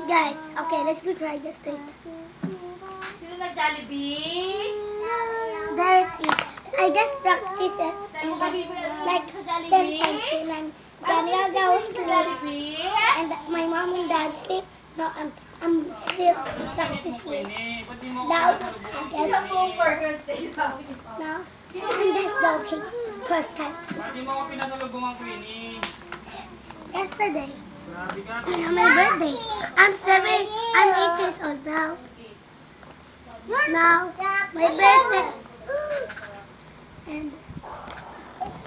Guys, okay, let's go try just it. Sino nag-Jollibee? There it is. I just practice it like 10 times when Daniela was asleep Jollibee? and my mom and dad sleep. No, I'm still practicing. Now, I guess. Burgers day namin. Now, I'm just joking. First time. Pati mo ako pinasalubungan ko yun eh. Yesterday, Grabe ka. on my birthday. I'm 8 years old now. Now, my birthday. And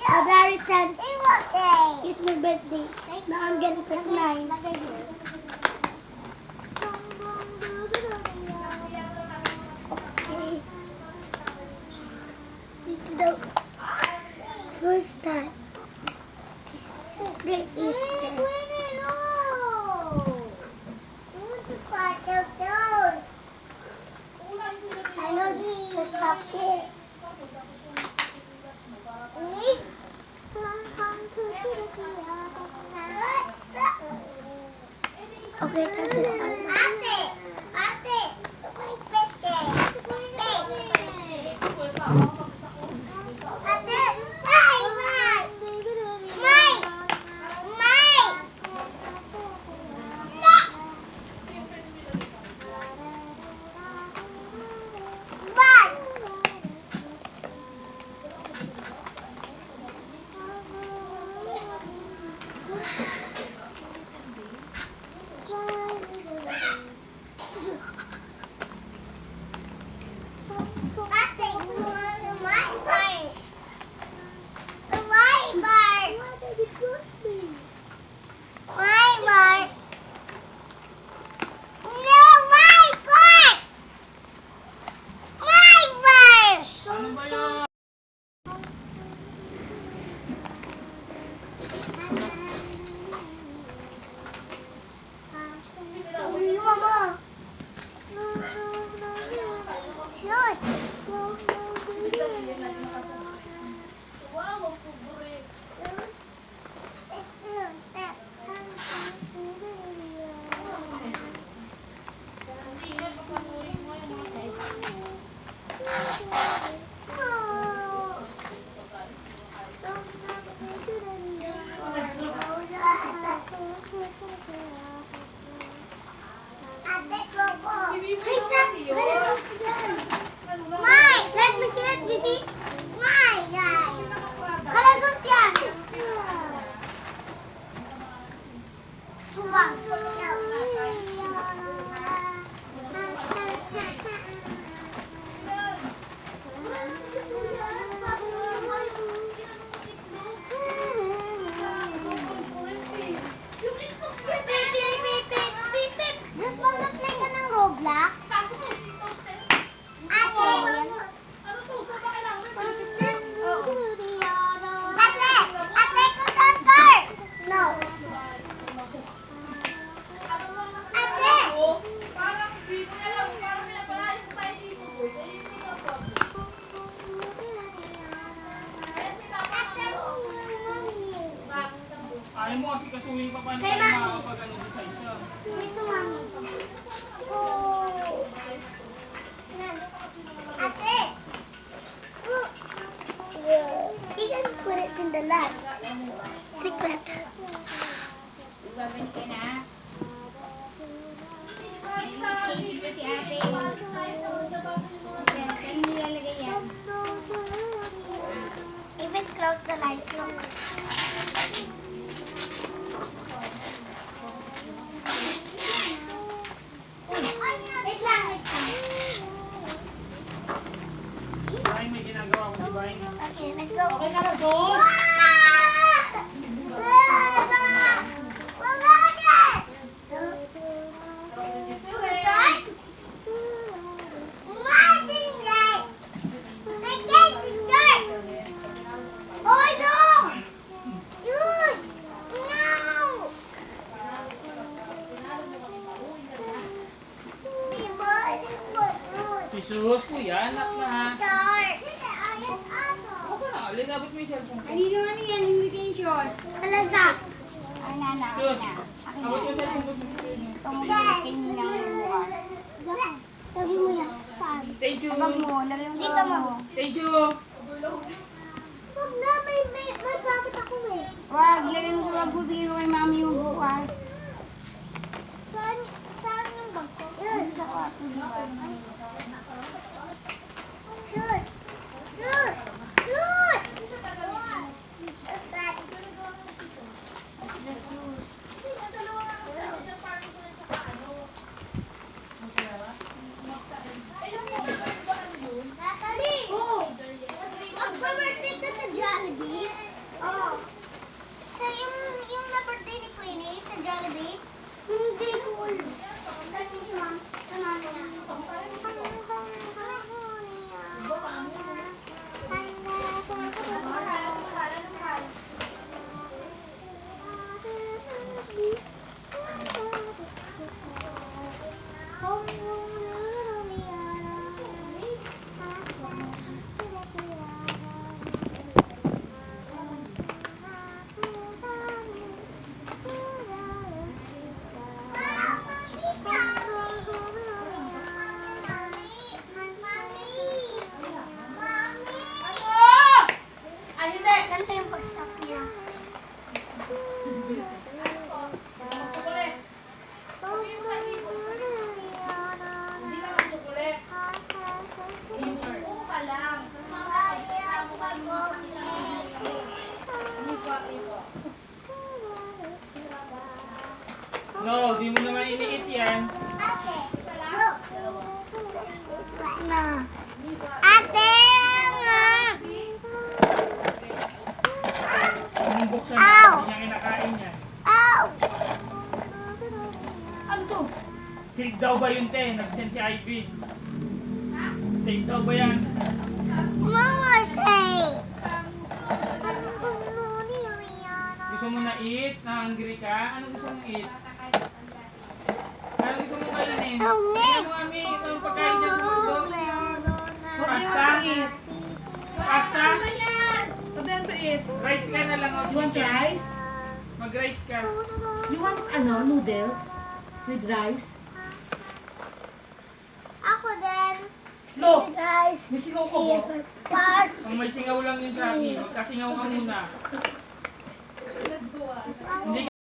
February 10th is my birthday. Now I'm getting 29. Okay. This is the first time. This is I know this is the stuff here. Okay, that's it. Ano ba yun? Let me see. My God. Kalasos yan. Tuwang. Just mag-play ka ng Roblox? Ate, kusantar! No. Ate! Parang di mo alam, parang may napalayas tayo dito. Ayaw mo kasi kasuhin pa paano Kay tayo Mami. makakapag-ano doon sa isa. Dito, mami. Oh. Ate! You can put it in the lab. Secret. Babalik ka na. Secret si ate. Saan nilalagay yan? Even close the light. Wait lang. Bahay, may ginagawa ko si Bahay. Okay, let's go. Okay ka na, Sos? Si Sus, kuya, anak na ha. Huwag ka na, linabot mo yung cellphone ko. Kanino ano yan? Invitation. Kalazak. Ay, nana. Sus, Akin na. abot mo yung cellphone ko. Sus. Itong Thank you. Sa bag mo, lagay mo sa Dito bag mo. mo. Thank you. Wag na, may bakit ako eh. Wag, lagay mo sa bag mo, bigay ko kay mami yung bukas. Saan yung bag ko? Sa kwarto, di ba? Sus! Sus! Sus! Saan? Natalie! Magpa-birthday ka sa Jollibee? Oo. Sa yung na-birthday ni Queenie sa Jollibee? Hindi ko alam. Sabi ni Ma'am, sa mami niya. Ay, hindi. Ganda yung pag-stop niya. Chocolate. Hindi naman chocolate. Upa lang. No, di mo naman iniit yan. Ate, look. This one. Na. Ate, nga. Kung buksan Ow! mo, hindi niya kinakain yan. Ow! Ano to? Sig daw ba yun, te? Nag-send si Ivy. Sig daw ba yan? Mama say. Gusto mo na eat? Na-hungry ka? Ano gusto mong eat? Ano gusto mong kainin? Oh, Tingnan mo, Ami. Ito yung pagkain dyan sa mundo. Pasta? Pasta? Sabihan to eat. Rice ka na lang. You want rice? Mag-rice ka. You want noodles with rice? Ako din. See No. you guys. May singaw ka See you ba? for part. Kung may singaw lang yun sa akin, magkasingaw ka muna.